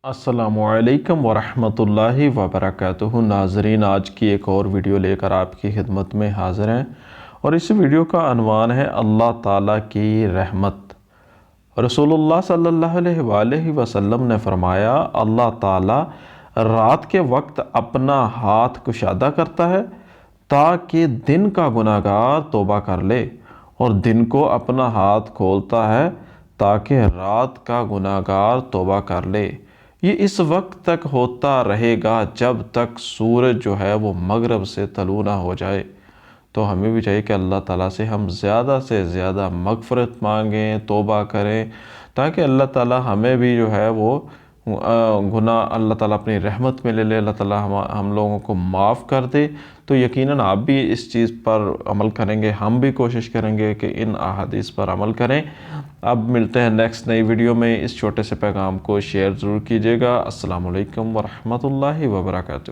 السلام علیکم ورحمۃ اللہ وبرکاتہ۔ ناظرین، آج کی ایک اور ویڈیو لے کر آپ کی خدمت میں حاضر ہیں، اور اس ویڈیو کا عنوان ہے اللہ تعالیٰ کی رحمت۔ رسول اللہ صلی اللہ علیہ وآلہ وسلم نے فرمایا، اللہ تعالیٰ رات کے وقت اپنا ہاتھ کشادہ کرتا ہے تاکہ دن کا گناہ گار توبہ کر لے، اور دن کو اپنا ہاتھ کھولتا ہے تاکہ رات کا گناہ گار توبہ کر لے۔ یہ اس وقت تک ہوتا رہے گا جب تک سورج جو ہے وہ مغرب سے طلوع نہ ہو جائے۔ تو ہمیں بھی چاہیے کہ اللہ تعالیٰ سے ہم زیادہ سے زیادہ مغفرت مانگیں، توبہ کریں، تاکہ اللہ تعالیٰ ہمیں بھی جو ہے وہ گناہ اللہ تعالیٰ اپنی رحمت میں لے لے، اللہ تعالیٰ ہم لوگوں کو معاف کر دے۔ تو یقیناً آپ بھی اس چیز پر عمل کریں گے، ہم بھی کوشش کریں گے کہ ان احادیث پر عمل کریں۔ اب ملتے ہیں نیکسٹ نئی ویڈیو میں۔ اس چھوٹے سے پیغام کو شیئر ضرور کیجیے گا۔ السلام علیکم ورحمۃ اللہ وبرکاتہ۔